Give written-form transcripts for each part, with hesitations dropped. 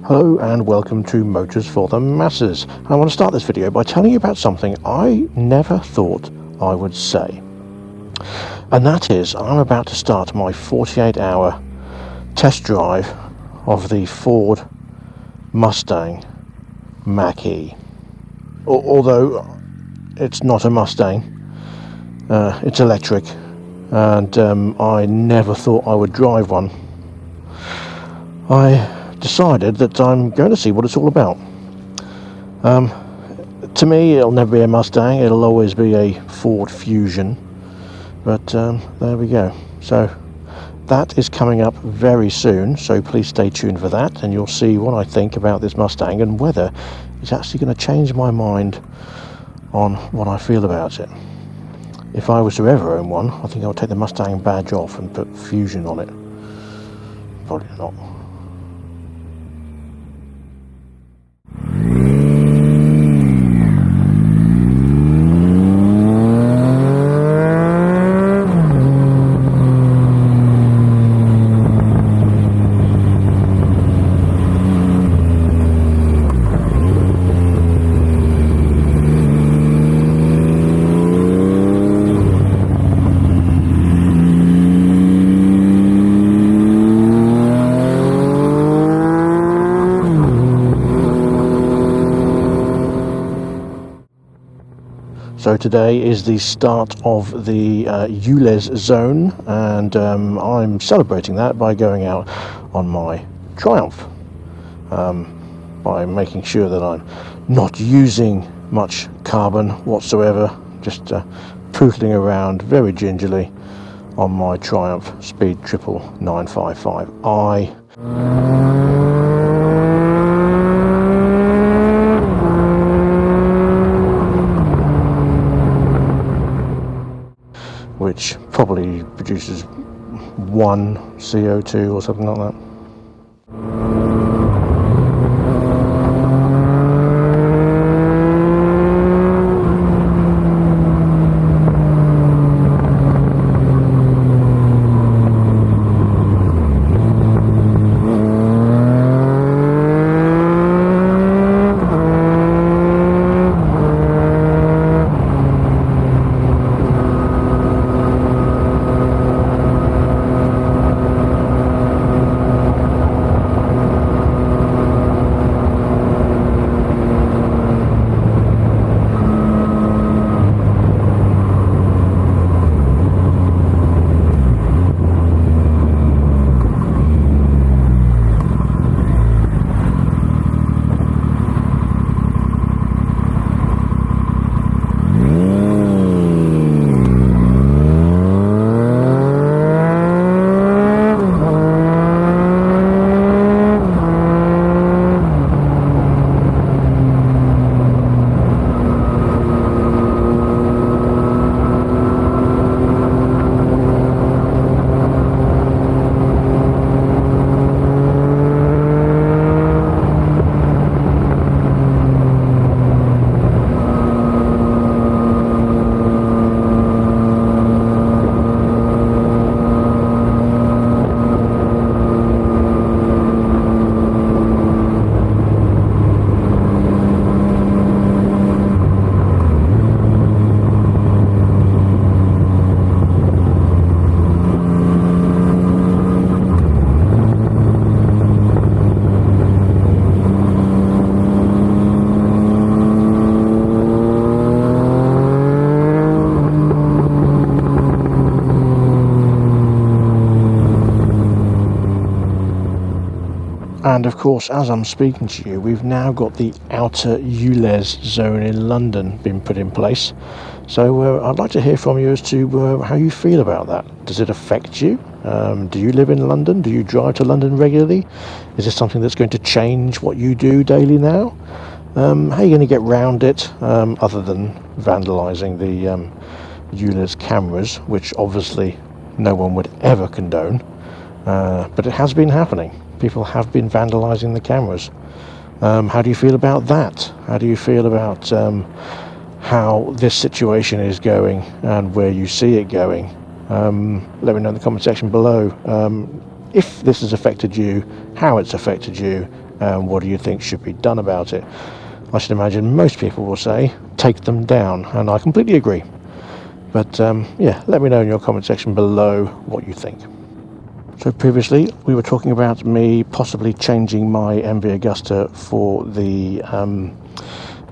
Hello and welcome to Motors for the Masses. I want to start this video by telling you about something I never thought I would say. And that is, I'm about to start my 48-hour test drive of the Ford Mustang Mach-E. Although it's not a Mustang, it's electric, and I never thought I would drive one. I decided that I'm going to see what it's all about. To me, it'll never be a Mustang, it'll always be a Ford Fusion, but there we go. So that is coming up very soon, so please stay tuned for that, and you'll see what I think about this Mustang and whether it's actually going to change my mind on what I feel about it. If I was to ever own one, I think I would take the Mustang badge off and put Fusion on it. Probably not. So today is the start of the ULEZ zone, and I'm celebrating that by going out on my Triumph, by making sure that I'm not using much carbon whatsoever, just pootling around very gingerly on my Triumph Speed 955i. Which probably produces 1 CO2 or something like that. And of course, as I'm speaking to you, we've now got the outer ULEZ zone in London been put in place. So I'd like to hear from you as to how you feel about that. Does it affect you? Do you live in London? Do you drive to London regularly? Is this something that's going to change what you do daily now? How are you going to get round it, other than vandalising the ULEZ cameras, which obviously no one would ever condone, but it has been happening. People have been vandalising the cameras. How do you feel about that? How do you feel about how this situation is going and where you see it going? Let me know in the comment section below if this has affected you, how it's affected you, and what do you think should be done about it? I should imagine most people will say take them down, and I completely agree. But yeah, let me know in your comment section below what you think. So previously we were talking about me possibly changing my MV Agusta for the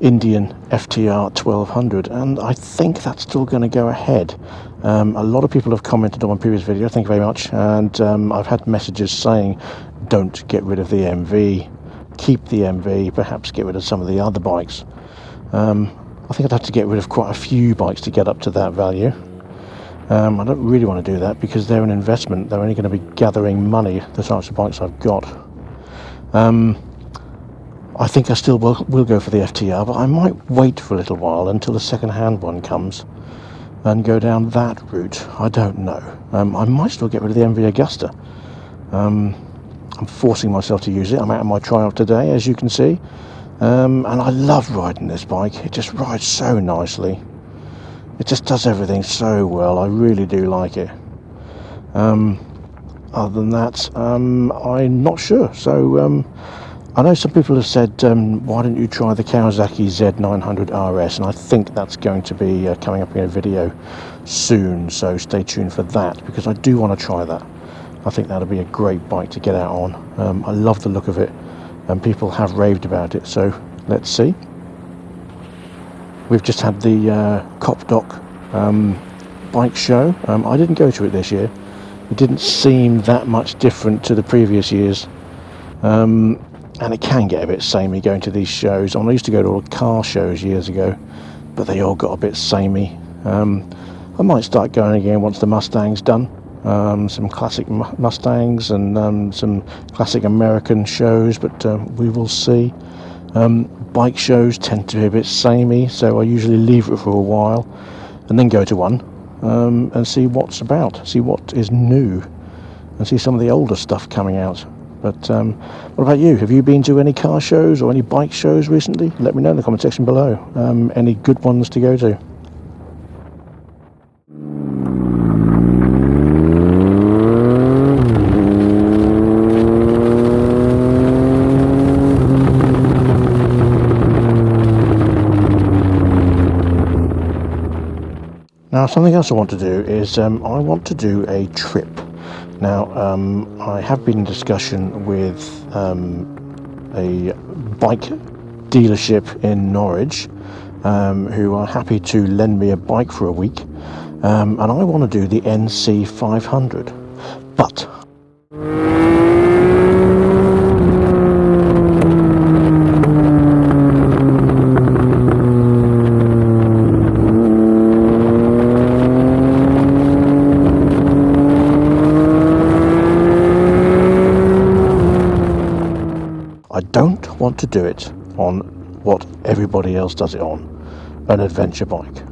Indian FTR 1200, and I think that's still going to go ahead. A lot of people have commented on my previous video, thank you very much, and I've had messages saying don't get rid of the MV, keep the MV, perhaps get rid of some of the other bikes. I think I'd have to get rid of quite a few bikes to get up to that value. I don't really want to do that because they're an investment. They're only going to be gathering money, the types of bikes I've got. I think I still will go for the FTR, but I might wait for a little while until the second-hand one comes and go down that route. I don't know. I might still get rid of the MV Agusta. I'm forcing myself to use it. I'm out of my trial today, as you can see. And I love riding this bike. It just rides so nicely. It just does everything so well. I really do like it. Other than that, I'm not sure. So I know some people have said, why don't you try the Kawasaki Z900 RS? And I think that's going to be coming up in a video soon. So stay tuned for that, because I do want to try that. I think that'll be a great bike to get out on. I love the look of it, and people have raved about it. So let's see. We've just had the Copdoc bike show. I didn't go to it this year. It didn't seem that much different to the previous years. And it can get a bit samey going to these shows. I used to go to all the car shows years ago, but they all got a bit samey. I might start going again once the Mustang's done. Some classic Mustangs and some classic American shows, but we will see. Bike shows tend to be a bit samey, so I usually leave it for a while and then go to one and see what's about, see what is new, and see some of the older stuff coming out. But what about you? Have you been to any car shows or any bike shows recently? Let me know in the comment section below. Any good ones to go to? Now, something else I want to do is I want to do a trip. Now, I have been in discussion with a bike dealership in Norwich who are happy to lend me a bike for a week, and I want to do the NC 500. But I don't want to do it on what everybody else does it on, an adventure bike.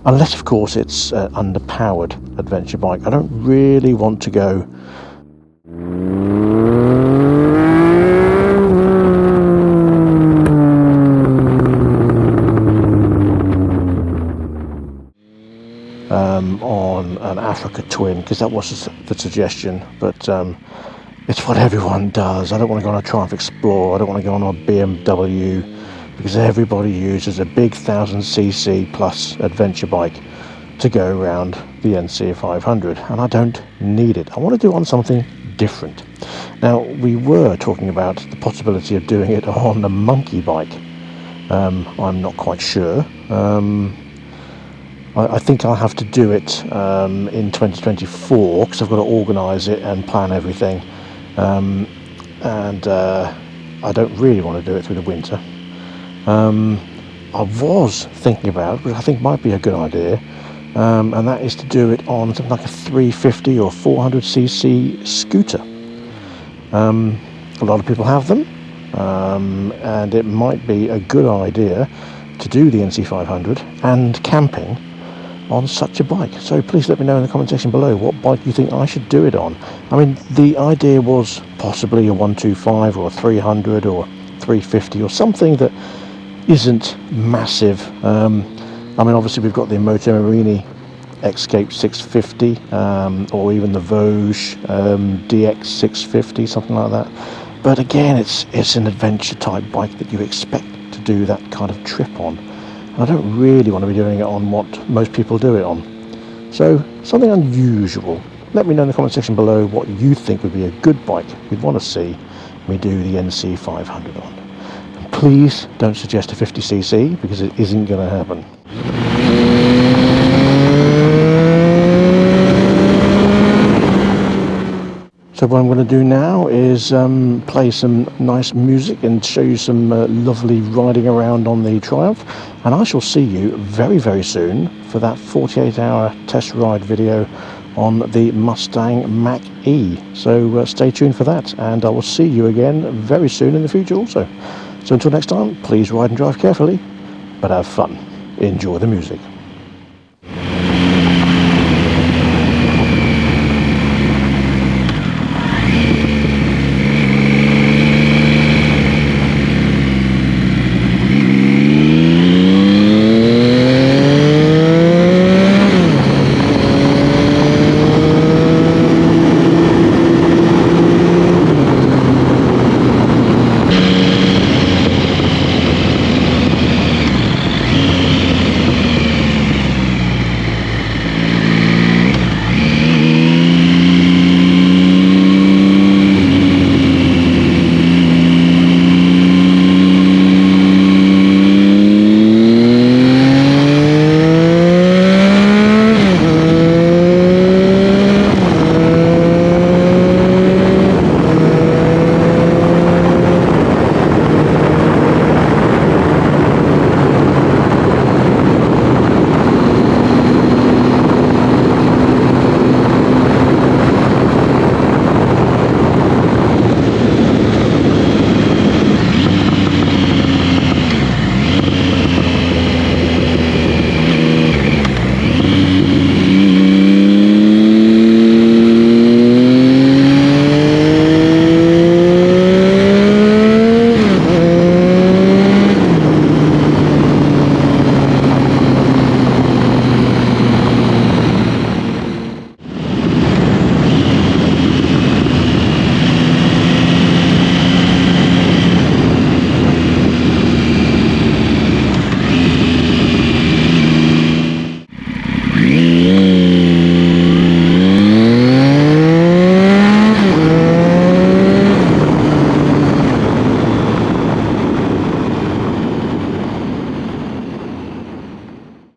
Unless, of course, it's an underpowered adventure bike. I don't really want to go on an Africa Twin, because that was the suggestion, but it's what everyone does. I don't want to go on a Triumph Explorer. I don't want to go on a BMW, because everybody uses a big 1000cc plus adventure bike to go around the NC 500, and I don't need it. I want to do it on something different. Now, we were talking about the possibility of doing it on the Monkey bike. I'm not quite sure. I think I'll have to do it in 2024, because I've got to organise it and plan everything. I don't really want to do it through the winter. I was thinking about, which I think might be a good idea, and that is to do it on something like a 350 or 400cc scooter. A lot of people have them, and it might be a good idea to do the NC 500 and camping on such a bike. So please let me know in the comment section below what bike you think I should do it on. I mean, the idea was possibly a 125 or a 300 or 350 or something that isn't massive. I mean, obviously we've got the Moto Morini Escape 650 or even the Vosges DX 650, something like that. But again, it's an adventure type bike that you expect to do that kind of trip on. And I don't really want to be doing it on what most people do it on. So something unusual. Let me know in the comment section below what you think would be a good bike you'd want to see me do the NC 500 on. And please don't suggest a 50cc because it isn't going to happen. So what I'm going to do now is play some nice music and show you some lovely riding around on the Triumph, and I shall see you very, very soon for that 48-hour test ride video on the Mustang Mach-E. So stay tuned for that, and I will see you again very soon in the future also. So until next time, please ride and drive carefully, but have fun. Enjoy the music.